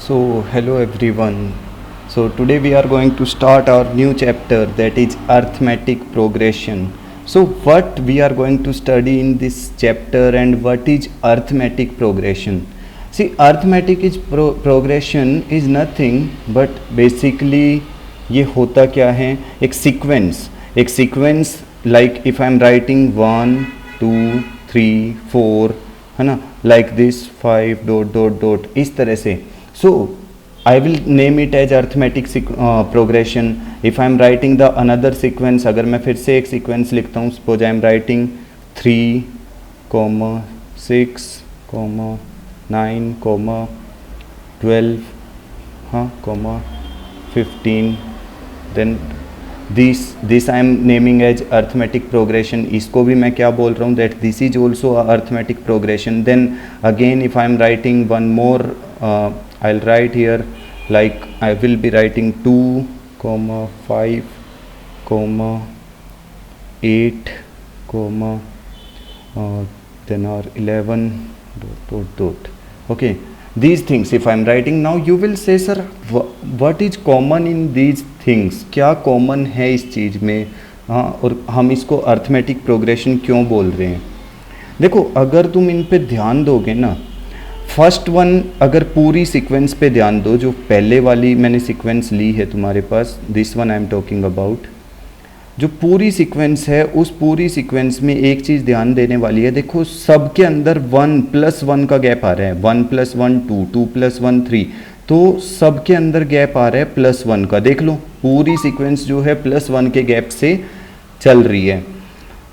Hello everyone. Today we are going to start our new chapter, that is arithmetic progression. What we are going to study in this chapter and what is arithmetic progression? See, arithmetic is progression is nothing but basically ये होता क्या है, एक sequence like if I am writing 1 2 3 4 है ना, like this 5 dot dot dot इस तरह से. So I will name it as arithmetic progression. If I am writing the another sequence, अगर मैं फिर से एक sequence लिखता हूँ, suppose I am writing 3, 6, 9, 12, 15, then this I am naming as arithmetic progression. इसको भी मैं क्या बोल रहा हूँ, that this is also a arithmetic progression. Then again if I am writing one more, I'll write here like I will be writing 2, 5, 8, then or 11 dot. Okay, these things if I am writing now, you will say sir what is common in these things, क्या common है इस चीज़ में, और हम इसको arithmetic progression क्यों बोल रहे हैं. देखो अगर तुम इन पे ध्यान दोगे ना, फर्स्ट वन अगर पूरी सीक्वेंस पे ध्यान दो, जो पहले वाली मैंने सीक्वेंस ली है तुम्हारे पास, this one I am talking about, जो पूरी सीक्वेंस है उस पूरी सीक्वेंस में एक चीज़ ध्यान देने वाली है. देखो सबके अंदर 1+1 का गैप आ रहा है, 1+1 2, 2+1 3, तो सबके अंदर गैप आ रहा है +1 का. देख लो पूरी सीक्वेंस जो है +1 के गैप से चल रही है.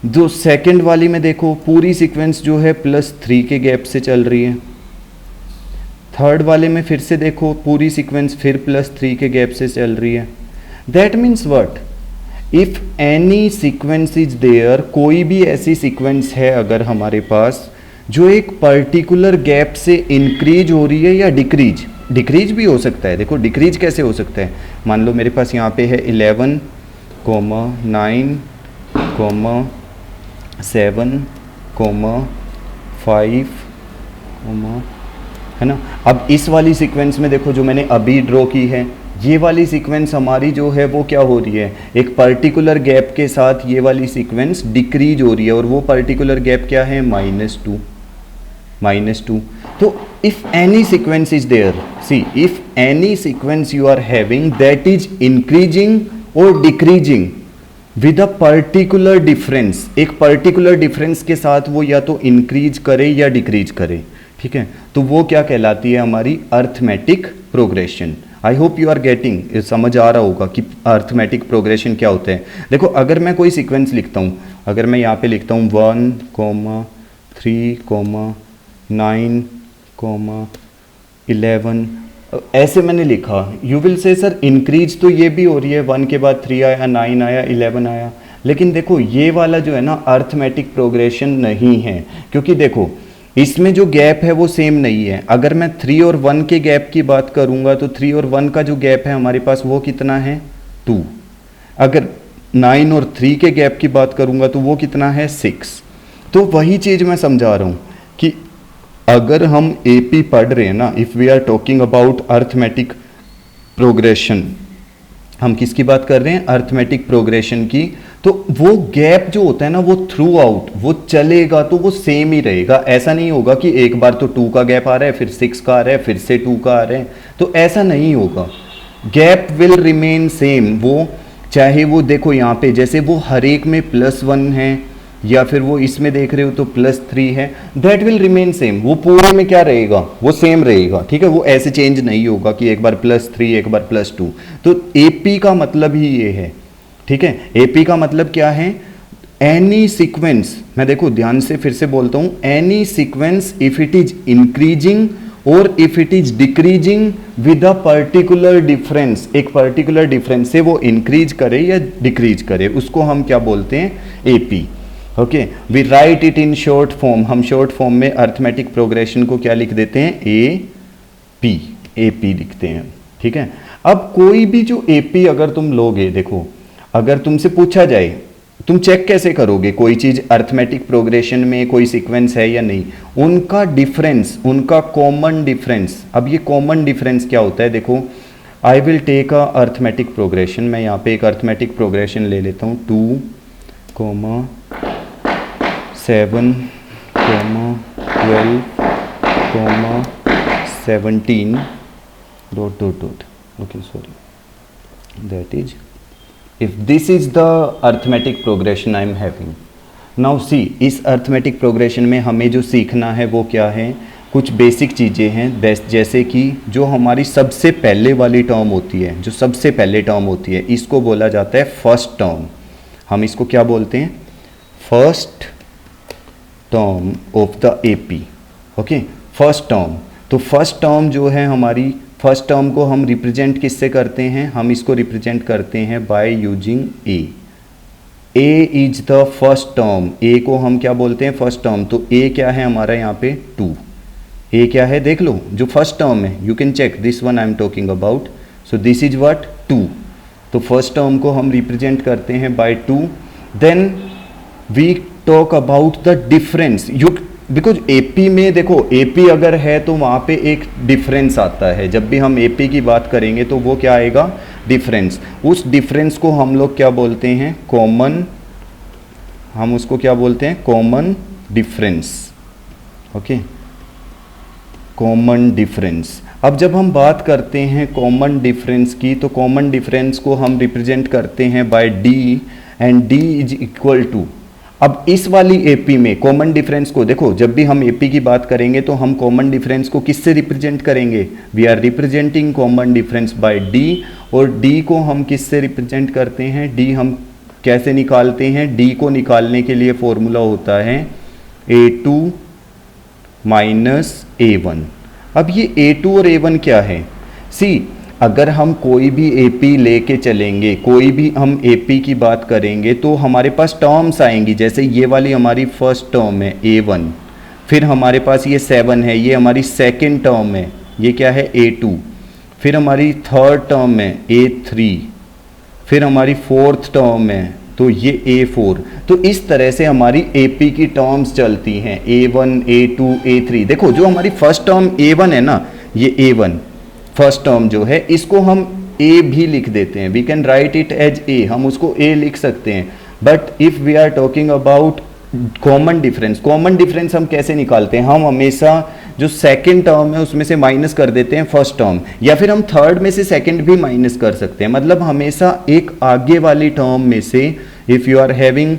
जो सेकंड वाली में देखो पूरी सीक्वेंस जो है +3 के गैप से चल रही है. थर्ड वाले में फिर से देखो पूरी सीक्वेंस फिर +3 के गैप से चल रही है. That means what, if any sequence is there, कोई भी ऐसी सीक्वेंस है अगर हमारे पास जो एक पर्टिकुलर गैप से इंक्रीज हो रही है या डिक्रीज भी हो सकता है. देखो डिक्रीज कैसे हो सकता है, मान लो मेरे पास यहाँ पे है 11, 9, 7, 5, है ना. अब इस वाली सीक्वेंस में देखो जो मैंने अभी ड्रॉ की है, ये वाली सीक्वेंस हमारी जो है वो क्या हो रही है, एक पर्टिकुलर गैप के साथ ये वाली सीक्वेंस डिक्रीज हो रही है, और वो पर्टिकुलर गैप क्या है, -2. तो if any sequence is there, see if any sequence you are having that is increasing और decreasing with a particular difference, एक पर्टिकुलर डिफरेंस के साथ वो या तो इंक्रीज करे या डिक्रीज करे, ठीक है, तो वो क्या कहलाती है, हमारी arithmetic progression. I hope you are getting, समझ आ रहा होगा कि अर्थमेटिक प्रोग्रेशन क्या होता है. देखो अगर मैं कोई सीक्वेंस लिखता हूँ, अगर मैं यहाँ पे लिखता हूँ 1, 3, 9, 11, ऐसे मैंने लिखा, you will say sir increase तो ये भी हो रही है, 1 के बाद 3 आया, 9 आया, 11 आया, लेकिन देखो ये वाला जो है ना अर्थमेटिक प्रोग्रेशन नहीं है, क्योंकि देखो इसमें जो गैप है वो सेम नहीं है. अगर मैं 3 और 1 के गैप की बात करूंगा तो 3 और 1 का जो गैप है हमारे पास वो कितना है, 2. अगर 9 और 3 के गैप की बात करूंगा तो वो कितना है, 6. तो वही चीज़ मैं समझा रहा हूँ कि अगर हम एपी पढ़ रहे हैं ना, if we are talking about arithmetic progression, हम किसकी बात कर रहे हैं, अर्थमेटिक प्रोग्रेशन की, तो वो गैप जो होता है ना वो थ्रू आउट वो चलेगा, तो वो सेम ही रहेगा. ऐसा नहीं होगा कि एक बार तो 2 का गैप आ रहा है, फिर 6 का आ रहा है, फिर से 2 का आ रहा है, तो ऐसा नहीं होगा. Gap will remain same. वो चाहे वो देखो यहाँ पे जैसे वो हर एक में +1 है, या फिर वो इसमें देख रहे हो तो +3 है, दैट विल रिमेन सेम. वो पूरे में क्या रहेगा, वो सेम रहेगा, ठीक है, वो ऐसे चेंज नहीं होगा कि एक बार +3 एक बार +2. तो एपी का मतलब ही ये है, ठीक है. एपी का मतलब क्या है, एनी सीक्वेंस, मैं देखो ध्यान से फिर से बोलता हूं, any sequence if it is increasing और if it is decreasing with a particular difference, एक पर्टिकुलर डिफरेंस से वो इंक्रीज करे या डिक्रीज करे, उसको हम क्या बोलते हैं, AP. Okay, we write it in short form. हम शॉर्ट फॉर्म में अर्थमेटिक प्रोग्रेशन को क्या लिख देते हैं, एपी लिखते हैं, ठीक है. अब कोई भी जो एपी अगर तुम लोगे, देखो अगर तुमसे पूछा जाए तुम चेक कैसे करोगे कोई चीज अर्थमेटिक प्रोग्रेशन में कोई सीक्वेंस है या नहीं? उनका डिफरेंस, उनका कॉमन डिफरेंस। अब ये कॉमन डिफरेंस क्या होता है? देखो, I will take a arithmetic progression. मैं यहाँ पे एक अर्थमेटिक प्रोग्रेशन ले लेता हूँ, 2, 7, 12, 17 ... Okay, sorry, that is, if this is the arithmetic progression I am having. Now see, इस arithmetic progression में हमें जो सीखना है वो क्या है? कुछ बेसिक चीज़ें हैं, जैसे कि जो हमारी सबसे पहले वाली टर्म होती है, जो सबसे पहले टर्म होती है, इसको बोला जाता है फर्स्ट टर्म। हम इसको क्या बोलते हैं? First term of the AP. Okay, first term. तो फर्स्ट टर्म जो है हमारी, फर्स्ट टर्म को हम रिप्रेजेंट किससे करते हैं? हम इसको रिप्रेजेंट करते हैं by using A. A is the first term. A को हम क्या बोलते हैं? First term. तो ए क्या है हमारा यहाँ पे? 2। ए क्या है देख लो, जो फर्स्ट टर्म है, you can check this one I am talking about. So this is what? 2। तो फर्स्ट टर्म को हम रिप्रेजेंट करते हैं by 2। Then we talk about the difference. Because AP में देखो, एपी अगर है तो वहाँ पे एक डिफरेंस आता है। जब भी हम एपी की बात करेंगे तो वो क्या आएगा? डिफरेंस। उस डिफरेंस को हम लोग क्या बोलते हैं? कॉमन। हम उसको क्या बोलते हैं? Common difference. Okay, common difference. अब जब हम बात करते हैं कॉमन डिफरेंस की, तो कॉमन डिफरेंस को हम रिप्रेजेंट करते हैं by D, and D is equal to. अब इस वाली एपी में कॉमन डिफरेंस को देखो, जब भी हम एपी की बात करेंगे तो हम कॉमन डिफरेंस को किससे रिप्रेजेंट करेंगे? We are representing common difference by D. और डी को हम किससे रिप्रेजेंट करते हैं? डी हम कैसे निकालते हैं? डी को निकालने के लिए फॉर्मूला होता है A2 माइनस A1। अब ये A2 और A1 क्या है? सी, अगर हम कोई भी एपी लेके चलेंगे, कोई भी हम एपी की बात करेंगे तो हमारे पास टर्म्स आएंगी। जैसे ये वाली हमारी फर्स्ट टर्म है A1, फिर हमारे पास ये 7 है, ये हमारी सेकंड टर्म है, ये क्या है? A2। फिर हमारी थर्ड टर्म है A3, फिर हमारी फोर्थ टर्म है तो ये A4। तो इस तरह से हमारी एपी की टर्म्स चलती हैं, A1, A2, A3। देखो, जो हमारी फर्स्ट टर्म A1 है ना, ये A1 फर्स्ट टर्म जो है, इसको हम ए भी लिख देते हैं। We can write it as A, हम उसको ए लिख सकते हैं। But if we are talking about common difference, common difference हम कैसे निकालते हैं? हम हमेशा जो सेकंड टर्म है उसमें से माइनस कर देते हैं फर्स्ट टर्म, या फिर हम थर्ड में से सेकंड भी माइनस कर सकते हैं। मतलब हमेशा एक आगे वाली टर्म में से, if you are having,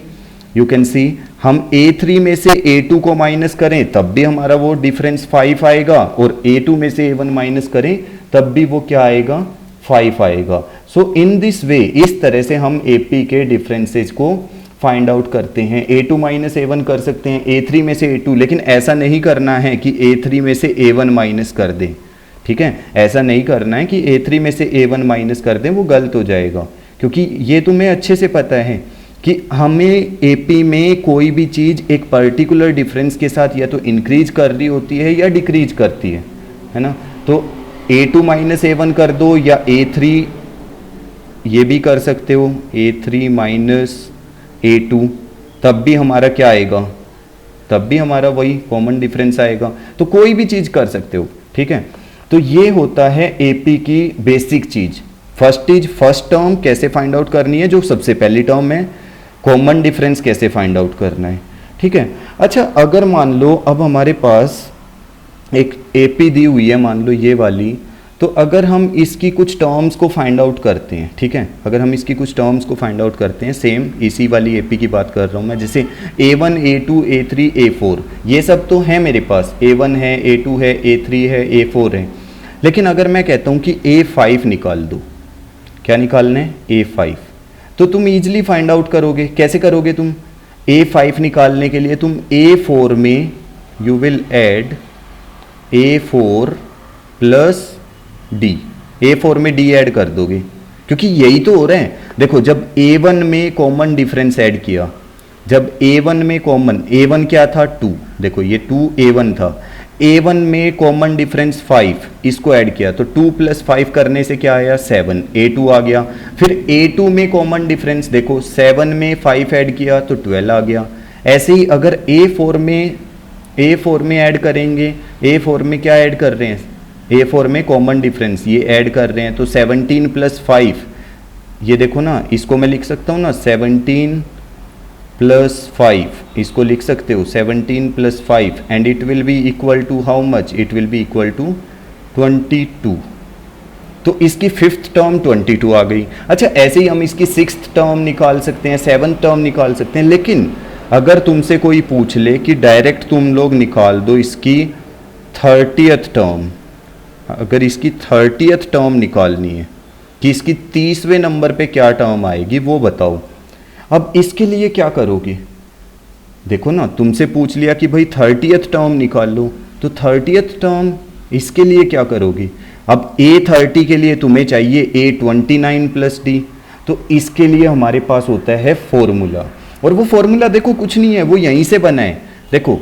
you can see, हम A3 में से A2 को माइनस करें तब भी हमारा वो डिफरेंस 5 आएगा, और A2 में से A1 माइनस करें तब भी वो क्या आएगा? 5 आएगा। सो इन दिस वे, इस तरह से हम AP के डिफरेंसेस को फाइंड आउट करते हैं। A2 माइनस A1 कर सकते हैं, A3 में से A2, लेकिन ऐसा नहीं करना है कि A3 में से A1 माइनस कर दें। ठीक है, ऐसा नहीं करना है कि A3 में से A1 माइनस कर दें, वो गलत हो जाएगा। क्योंकि ये तुम्हें अच्छे से पता है कि हमें एपी में कोई भी चीज़ एक पर्टिकुलर डिफरेंस के साथ या तो इंक्रीज कर रही होती है या डिक्रीज करती है ना। तो A2 माइनस A1 कर दो, या A3 ये भी कर सकते हो, A3 माइनस A2, तब भी हमारा क्या आएगा? तब भी हमारा वही कॉमन डिफरेंस आएगा। तो कोई भी चीज़ कर सकते हो। ठीक है, तो ये होता है एपी की बेसिक चीज़। फर्स्ट चीज, फर्स्ट टर्म कैसे फाइंड आउट करनी है, जो सबसे पहली टर्म है। कॉमन डिफरेंस कैसे फाइंड आउट करना है। ठीक है, अच्छा, अगर मान लो अब हमारे पास एक एपी दी हुई है, मान लो ये वाली, तो अगर हम इसकी कुछ टर्म्स को फाइंड आउट करते हैं, ठीक है, अगर हम इसकी कुछ टर्म्स को फाइंड आउट करते हैं, सेम इसी वाली एपी की बात कर रहा हूँ मैं, जैसे A1, A2, A3, A4, ये सब तो है मेरे पास, A1 है, A2 है, A3 है, A4 है। लेकिन अगर मैं कहता हूँ कि A5 निकाल दो, क्या निकालना है? A5, तो तुम इजीली फाइंड आउट करोगे। कैसे करोगे तुम? A5 निकालने के लिए तुम A4 में you will add A4 plus D, A4 में D ऐड कर दोगे, क्योंकि यही तो हो रहा है। देखो, जब A1 में कॉमन डिफरेंस ऐड किया, जब A1 में कॉमन, A1 क्या था? 2, देखो ये 2 A1 था, A1 में कॉमन डिफरेंस 5, इसको ऐड किया तो 2 + 5 करने से क्या आया 7, A2 आ गया। फिर A2 में कॉमन डिफरेंस देखो 7 में 5 ऐड किया तो 12 आ गया। ऐसे ही अगर A4 में ऐड करेंगे, A4 में क्या ऐड कर रहे हैं, A4 में कॉमन डिफरेंस ये ऐड कर रहे हैं तो 17 + 5, ये देखो ना, इसको मैं लिख सकता हूँ ना 17 + 5, इसको लिख सकते हो 17 + 5 and it will be equal to how much, it will be equal to 22। तो इसकी 5th टर्म 22 आ गई। अच्छा, ऐसे ही हम इसकी 6th टर्म निकाल सकते हैं, 7th टर्म निकाल सकते हैं, लेकिन अगर तुमसे कोई पूछ ले कि डायरेक्ट तुम लोग निकाल दो इसकी 30th टर्म, अगर इसकी 30th टर्म निकालनी है कि इसकी 30वें नंबर पे क्या टर्म आएगी वो बताओ। अब इसके लिए क्या करोगे, देखो ना, तुमसे पूछ लिया कि भाई 30th टर्म निकाल लो, तो 30th टर्म इसके लिए क्या करोगे। अब A30 के लिए तुम्हें चाहिए A29 + D, तो इसके लिए हमारे पास होता है फॉर्मूला, और वो फॉर्मूला देखो कुछ नहीं है, वो यहीं से बना है। देखो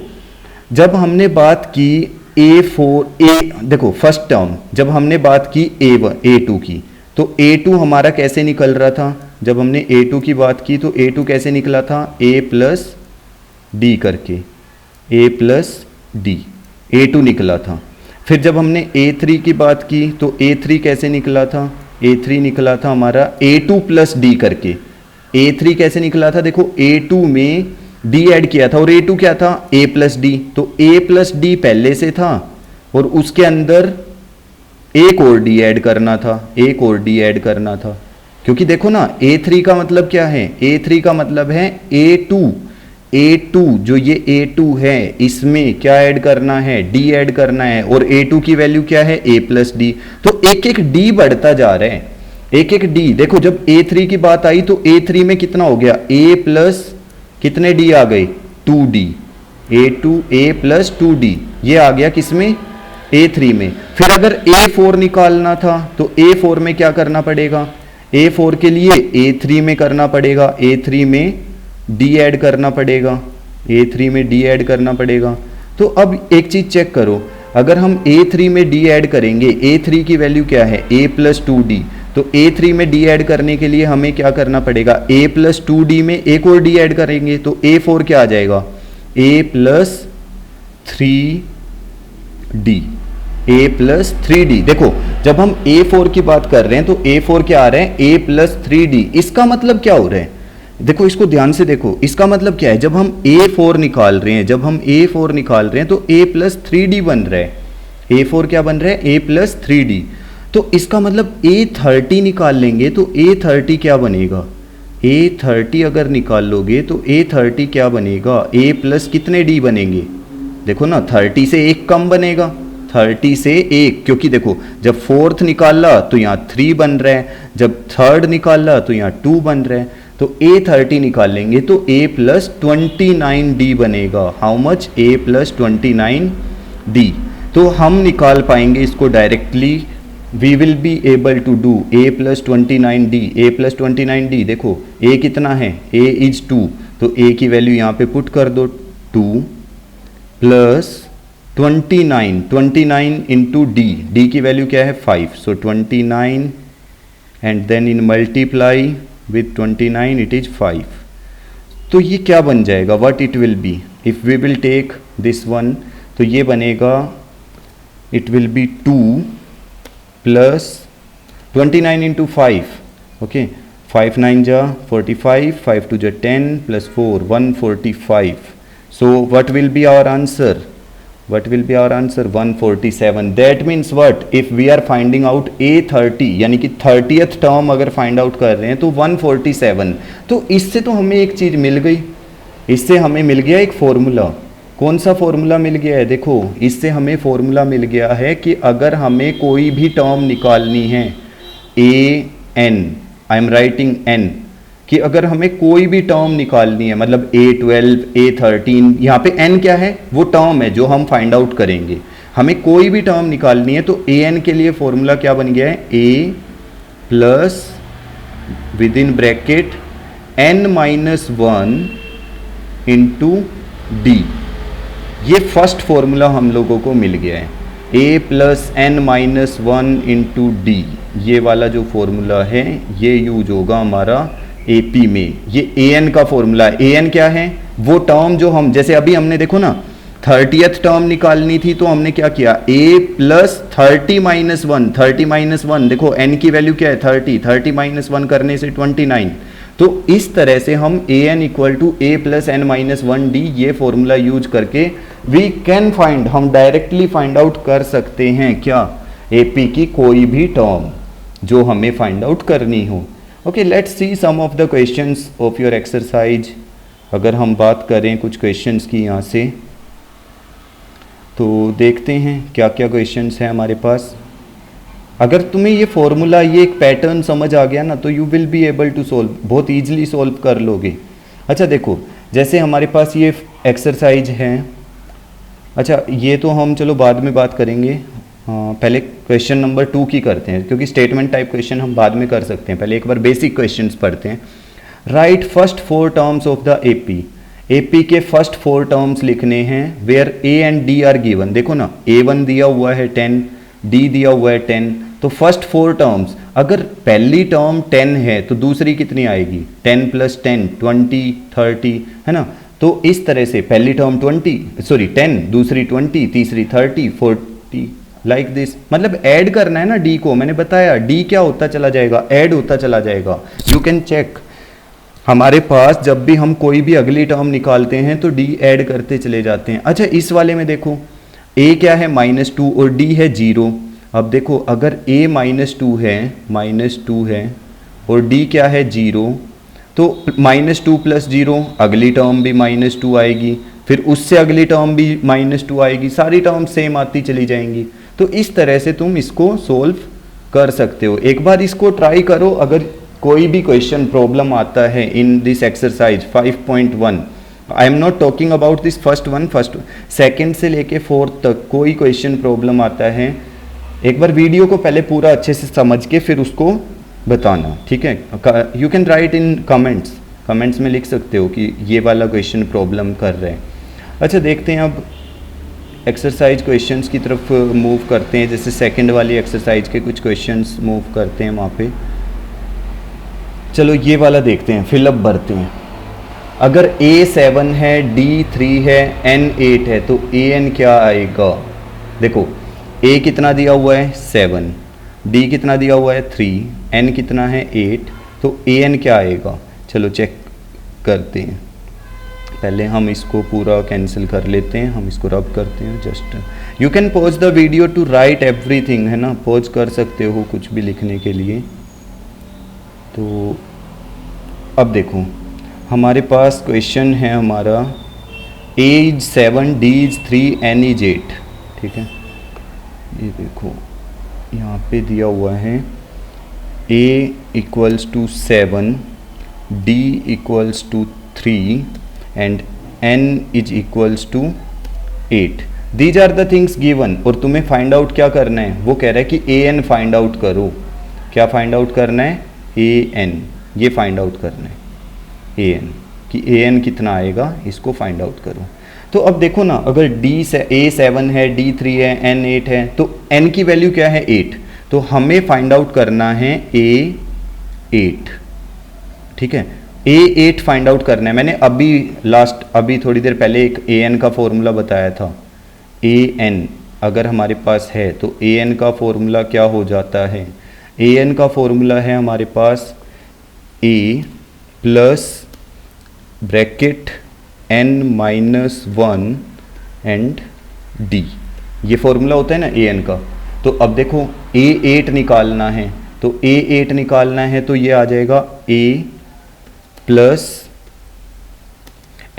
जब हमने बात की देखो फर्स्ट टर्म जब हमने बात की A2 की, तो A2 हमारा कैसे निकल रहा था, जब हमने A2 की बात की तो A2 कैसे निकला था, A + D करके, A + D, A2 निकला था। फिर जब हमने A3 की बात की तो A3 कैसे निकला था, A3 निकला था हमारा A2 + D करके। A3 कैसे निकला था, देखो A2 में D ऐड किया था, और A2 क्या था, A + D, तो A + D पहले से था और उसके अंदर एक और D ऐड करना था, एक और D ऐड करना था, क्योंकि देखो ना A3 का मतलब क्या है, A3 का मतलब है A2 जो ये A2 है इसमें क्या ऐड करना है, D ऐड करना है, और A2 की वैल्यू क्या है, A + D, तो एक एक D बढ़ता जा रहा है, एक एक D। देखो जब A3 की बात आई तो A3 में कितना हो गया, A + कितने D आ गए, 2D, A + 2D, ये आ गया किसमें, A3 में। फिर अगर A4 निकालना था तो A4 में क्या करना पड़ेगा, A4 के लिए A3 में करना पड़ेगा, A3 में D ऐड करना पड़ेगा, A3 में D ऐड करना पड़ेगा। तो अब एक चीज चेक करो, अगर हम A3 में D ऐड करेंगे, A3 की वैल्यू क्या है, A + 2D, तो A3 में D ऐड करने के लिए हमें क्या करना पड़ेगा, A + 2D में एक और D ऐड करेंगे तो A4 क्या आ जाएगा, A + 3D, A + 3D। देखो जब हम A4 की बात कर रहे हैं तो A4 क्या आ रहा है, A + 3D, इसका मतलब क्या हो रहा है, देखो इसको ध्यान से देखो, इसका मतलब क्या है, जब हम A4 निकाल रहे हैं, जब हम A4 निकाल रहे हैं तो A + 3D बन रहा है, A4 क्या बन रहा है, A + 3D, तो इसका मतलब A30 निकाल लेंगे तो A30 क्या बनेगा, A30 अगर निकाल लोगे तो A30 क्या बनेगा, A + कितने D बनेंगे, देखो ना 30 से एक कम बनेगा, 30 से एक, क्योंकि देखो जब 4th निकाला तो यहाँ 3 बन रहा है, जब 3rd निकाला तो यहाँ 2 बन रहा है, तो A30 निकाल लेंगे तो A + 29D बनेगा। How much, A + 29D। तो हम निकाल पाएंगे इसको directly, we will be able to do A + 29D, A + 29D। देखो A कितना है, A इज 2, तो A की वैल्यू यहाँ पे पुट कर दो, 2 + 29 इंटू D की वैल्यू क्या है 5, so 29 and then in multiply with 29 it is 5। तो ये क्या बन जाएगा, what it will be if we will take this one, तो ये बनेगा it will be 2 plus 29 into 5, okay, 5 9 जा 45, 5 2 जा 10 plus 4 145, so what will be our answer, what will be our answer, 147। that means what, if we are finding out A30 यानी कि 30th term अगर find out कर रहे हैं तो 147। तो इससे तो हमें एक चीज़ मिल गई, इससे हमें मिल गया एक फॉर्मूला। कौन सा फॉर्मूला मिल गया है, देखो इससे हमें फॉर्मूला मिल गया है कि अगर हमें कोई भी टर्म निकालनी है, an, I am writing n, कि अगर हमें कोई भी टर्म निकालनी है, मतलब A12 A13, यहाँ पे n क्या है, वो टर्म है जो हम फाइंड आउट करेंगे, हमें कोई भी टर्म निकालनी है तो an के लिए फॉर्मूला क्या बन गया है, A + with in bracket n - 1 into D, ये फर्स्ट फॉर्मूला हम लोगों को मिल गया है, a plus n minus one into D, ये वाला जो फॉर्मूला है ये यूज होगा हमारा AP में। ये an का फॉर्मूला है। an क्या है? वो टर्म जो हम, जैसे अभी हमने देखो ना 30th टर्म निकालनी थी तो हमने क्या किया, a plus 30 minus one, 30 minus one, देखो n की वैल्यू क्या है 30, 30 माइनस वन करने से 29। तो इस तरह से हम an equal to a plus n minus one D, ये फॉर्मूला यूज करके वी कैन फाइंड, हम डायरेक्टली फाइंड आउट कर सकते हैं क्या, AP की कोई भी टर्म जो हमें फाइंड आउट करनी हो। Okay, let's see some of the questions of your exercise. अगर हम बात करें कुछ क्वेश्चंस की यहाँ से, तो देखते हैं क्या क्या क्वेश्चंस हैं हमारे पास। अगर तुम्हें ये फॉर्मूला, ये एक पैटर्न समझ आ गया ना, तो you will be able to solve, बहुत ईजिली सोल्व कर लोगे। अच्छा देखो, जैसे हमारे पास ये एक्सरसाइज है, अच्छा ये तो हम चलो बाद में बात करेंगे, पहले क्वेश्चन नंबर 2 की करते हैं, क्योंकि स्टेटमेंट टाइप क्वेश्चन हम बाद में कर सकते हैं। पहले एक बार बेसिक क्वेश्चंस पढ़ते हैं। Write first 4 terms of the AP के फर्स्ट 4 टर्म्स लिखने हैं where A and D are given. देखो ना, A1 दिया हुआ है 10, D दिया हुआ है 10, तो फर्स्ट 4 टर्म्स, अगर पहली टर्म 10 है तो दूसरी कितनी आएगी, 10 प्लस 10 20 30, है ना। तो इस तरह से पहली टर्म 10, दूसरी 20, तीसरी 30 40, लाइक दिस। मतलब ऐड करना है ना D को, मैंने बताया D क्या होता चला जाएगा, ऐड होता चला जाएगा। यू कैन चेक, हमारे पास जब भी हम कोई भी अगली टर्म निकालते हैं तो D ऐड करते चले जाते हैं। अच्छा इस वाले में देखो, A क्या है -2 और D है 0। अब देखो अगर A -2 है और D क्या है 0, तो -2 प्लस 0, अगली टर्म भी -2 आएगी, फिर उससे अगली टर्म भी -2 आएगी, सारी टर्म सेम आती चली जाएंगी। तो इस तरह से तुम इसको सोल्व कर सकते हो। एक बार इसको ट्राई करो। अगर कोई भी क्वेश्चन प्रॉब्लम आता है in this exercise 5.1, I am not talking about this first one, first second से लेके 4th तक कोई क्वेश्चन प्रॉब्लम आता है, एक बार वीडियो को पहले पूरा अच्छे से समझ के फिर उसको बताना, ठीक है। You can write in comments में लिख सकते हो कि ये वाला क्वेश्चन प्रॉब्लम कर रहे हैं। अच्छा देखते हैं, अब एक्सरसाइज क्वेश्चंस की तरफ मूव करते हैं। जैसे सेकंड वाली एक्सरसाइज के कुछ क्वेश्चंस मूव करते हैं वहाँ पे। चलो ये वाला देखते हैं, फिलअप भरते हैं। अगर A 7 है, D 3 है, N 8 है, तो AN क्या आएगा। देखो A कितना दिया हुआ है 7, D कितना दिया हुआ है 3, N कितना है 8, तो AN क्या आएगा। चलो चेक करते हैं। पहले हम इसको पूरा कैंसिल कर लेते हैं, हम इसको रब करते हैं। Just you can pause the video to write everything, है ना, पॉज कर सकते हो कुछ भी लिखने के लिए। तो अब देखो हमारे पास क्वेश्चन है हमारा A is 7, D is 3, N is 8, ठीक है। ये देखो यहाँ पे दिया हुआ है A equals to 7, D equals to 3 and N is equals to 8. These are the things given। और तुम्हें फाइंड आउट क्या करना है, वो कह रहा है कि AN फाइंड आउट करो। क्या फाइंड आउट करना है, AN, ये फाइंड आउट करना है AN, कि AN कितना आएगा, इसको फाइंड आउट करो। तो अब देखो ना, अगर A 7 है, D 3 है, N 8 है, तो N की वैल्यू क्या है 8, तो हमें फाइंड आउट करना है A 8, ठीक है। A8 फाइंड आउट करना है। मैंने अभी थोड़ी देर पहले एक AN का फॉर्मूला बताया था। AN अगर हमारे पास है तो AN का फॉर्मूला क्या हो जाता है, AN का फॉर्मूला है हमारे पास A plus bracket N-1 and D, ये फॉर्मूला होता है ना AN का। तो अब देखो A8 निकालना है, तो A8 निकालना है तो ये आ जाएगा A प्लस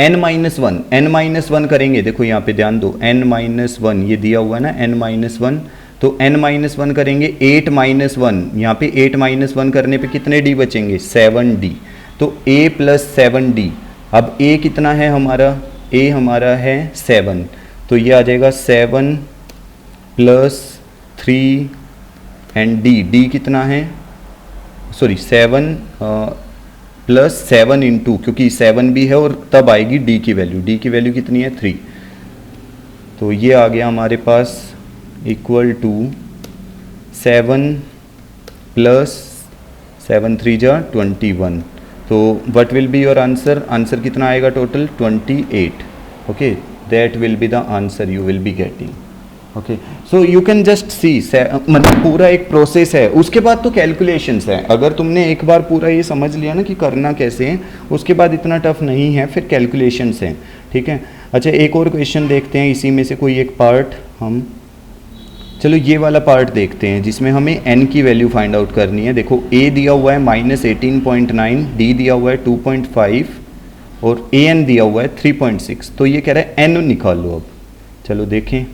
n-1 करेंगे। देखो यहाँ पे ध्यान दो, n-1 ये दिया हुआ है ना, n-1, तो n-1 करेंगे 8-1, यहाँ पे 8-1 करने पे कितने D बचेंगे 7D, तो A प्लस 7D। अब A कितना है हमारा, A हमारा है 7, तो ये आ जाएगा 7 प्लस 3 एंड D कितना है, सॉरी 7 प्लस 7 इंटू, क्योंकि 7 भी है और तब आएगी D की वैल्यू, D की वैल्यू कितनी है 3, तो ये आ गया हमारे पास इक्वल टू 7 प्लस 7 3 जा 21। तो what will be your answer? Answer कितना आएगा total? 28। Okay, that will be the answer you will be getting. Okay, so you can just see, मतलब पूरा एक प्रोसेस है, उसके बाद तो कैलकुलेशंस है। अगर तुमने एक बार पूरा ये समझ लिया ना कि करना कैसे है, उसके बाद इतना टफ नहीं है, फिर कैलकुलेशंस हैं। ठीक है, अच्छा एक और क्वेश्चन देखते हैं इसी में से कोई एक पार्ट हम। चलो ये वाला पार्ट देखते हैं जिसमें हमें n की वैल्यू फाइंड आउट करनी है। देखो a दिया हुआ है -18.9, d दिया हुआ है 2.5 और an दिया हुआ है 3.6। तो ये कह रहा है n निकालो। अब चलो देखें,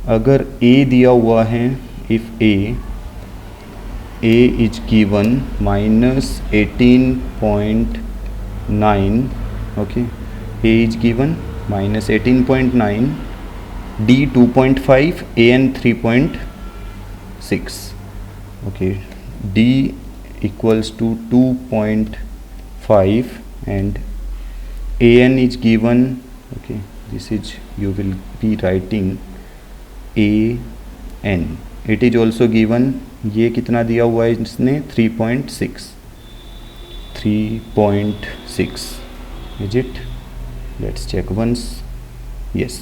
अगर a दिया हुआ है, if a is given -18.9, okay, a is given -18.9, d 2.5, an 3.6, okay, d equals to 2.5 and an is given, okay, this is you will be writing an, it is also given, ये कितना दिया हुआ है इसने? 3.6 is it? let's check once, yes,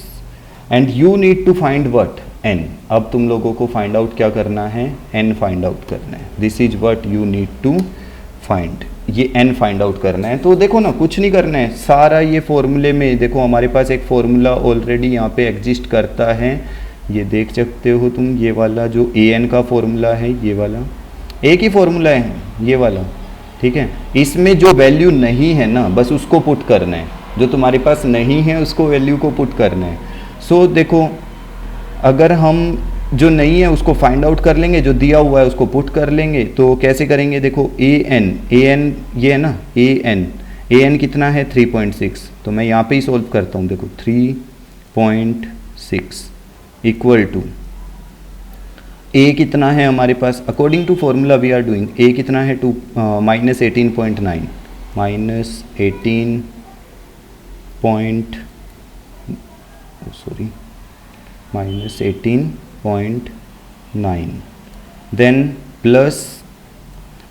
and you need to find what? n। अब तुम लोगों को फाइंड आउट क्या करना है? n फाइंड आउट करना है। This is what you need to find, ये n फाइंड आउट करना है। तो देखो ना, कुछ नहीं करना है, सारा ये फॉर्मूले में देखो हमारे पास एक फॉर्मूला ऑलरेडी यहाँ पे एग्जिस्ट करता है, ये देख सकते हो तुम, ये वाला जो an का फॉर्मूला है, ये वाला एक ही फॉर्मूला है, ये वाला। ठीक है, इसमें जो वैल्यू नहीं है ना, बस उसको पुट करना है, जो तुम्हारे पास नहीं है उसको वैल्यू को पुट करना है। सो देखो, अगर हम जो नहीं है उसको फाइंड आउट कर लेंगे, जो दिया हुआ है उसको पुट कर लेंगे। तो कैसे करेंगे? देखो an ये है ना, an कितना है? 3.6। तो मैं यहाँ पे ही सॉल्व करता हूँ। देखो 3.6 इक्वल टू a कितना है हमारे पास? According to formula we are doing, a कितना है? -18.9 -18.9 देन प्लस,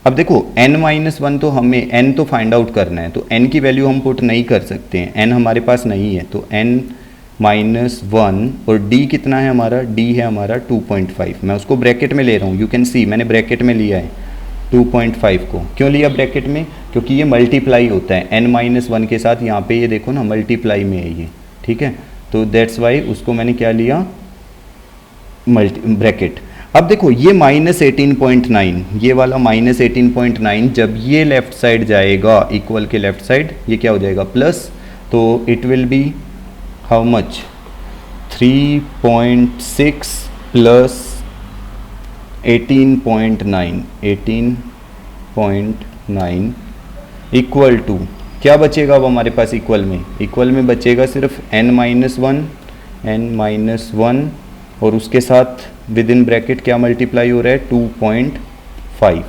अब देखो n-1 तो हमें n तो फाइंड आउट करना है, तो n की वैल्यू हम पुट नहीं कर सकते हैं, n हमारे पास नहीं है, तो n-1 और d कितना है हमारा? d है हमारा 2.5। मैं उसको ब्रैकेट में ले रहा हूँ, यू कैन सी मैंने ब्रैकेट में लिया है 2.5 को। क्यों लिया ब्रैकेट में? क्योंकि ये मल्टीप्लाई होता है n-1 के साथ, यहाँ पे ये देखो ना मल्टीप्लाई में है ये। ठीक है, तो दैट्स वाई उसको मैंने क्या लिया? ब्रैकेट। अब देखो ये -18.9, ये वाला -18.9 जब ये लेफ्ट साइड जाएगा इक्वल के लेफ्ट साइड, ये क्या हो जाएगा? प्लस। तो it will be how much? 3.6 plus 18.9 equal to क्या बचेगा अब हमारे पास इक्वल में? इक्वल में बचेगा सिर्फ n-1 और उसके साथ विद इन ब्रैकेट क्या मल्टीप्लाई हो रहा है? 2.5।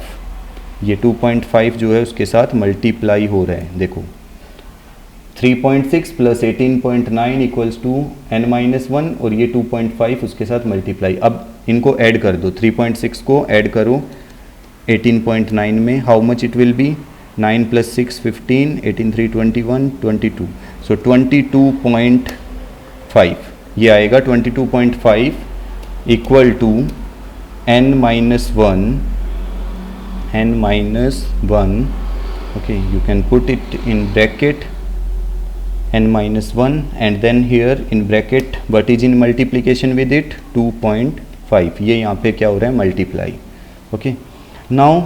ये 2.5 जो है उसके साथ मल्टीप्लाई हो रहा है। देखो 3.6 प्लस 18.9 इक्वल्स टू n-1 और ये 2.5 उसके साथ मल्टीप्लाई। अब इनको ऐड कर दो, 3.6 को ऐड करो 18.9 में, how much it will be? 9 + 6 15, 18 3 21 22, so 22.5 ये आएगा। 22.5 equal to n-1, okay, you can put it in bracket n-1 and then here in bracket what is in multiplication with it? 2.5। ये यहाँ पे क्या हो रहा है? मल्टीप्लाई। Okay, now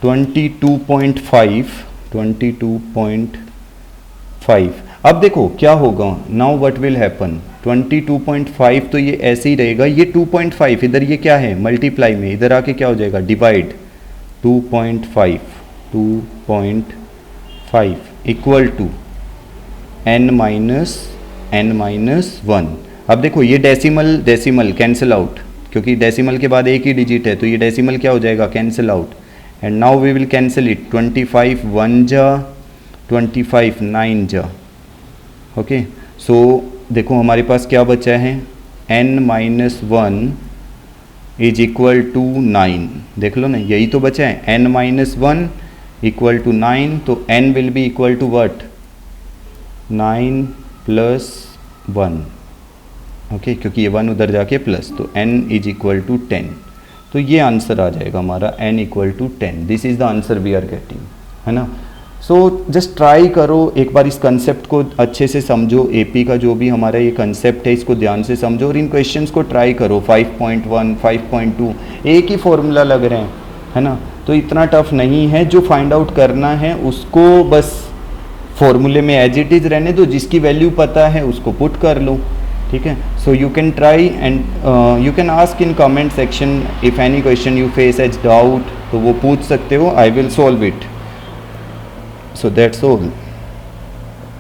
22.5। अब देखो क्या होगा? Now what will happen? 22.5 तो ये ऐसे ही रहेगा, ये 2.5 इधर ये क्या है? मल्टीप्लाई में, इधर आके क्या हो जाएगा? डिवाइड। 2.5 equal to n-1। अब देखो ये डेसिमल कैंसिल आउट, क्योंकि डेसिमल के बाद एक ही डिजिट है, तो ये डेसिमल क्या हो जाएगा? Cancel out. And now we will cancel it. 25 1 जा, 25 9 जा। ओके, सो देखो हमारे पास क्या बचा है, n-1 इज इक्वल टू 9, देख लो ना, यही तो बचा है, n-1 इक्वल टू 9, तो n will be equal to what, 9 plus 1, okay, क्योंकि ये 1 उधर जाके प्लस, तो n इज इक्वल टू 10, तो ये आंसर आ जाएगा हमारा n equal to 10, this is the answer we are getting, है ना। सो जस्ट ट्राई करो, एक बार इस कंसेप्ट को अच्छे से समझो, एपी का जो भी हमारा ये कंसेप्ट है इसको ध्यान से समझो और इन क्वेश्चंस को ट्राई करो। 5.1, 5.2 एक ही फॉर्मूला लग रहे हैं, है ना, तो इतना टफ नहीं है। जो फाइंड आउट करना है उसको बस फॉर्मूले में एज इट इज़ रहने दो, जिसकी वैल्यू पता है उसको पुट कर लो, ठीक है। So you can try and you can ask in comment section if any question you face as doubt, तो वो पूछ सकते हो, I will solve it. So that's all.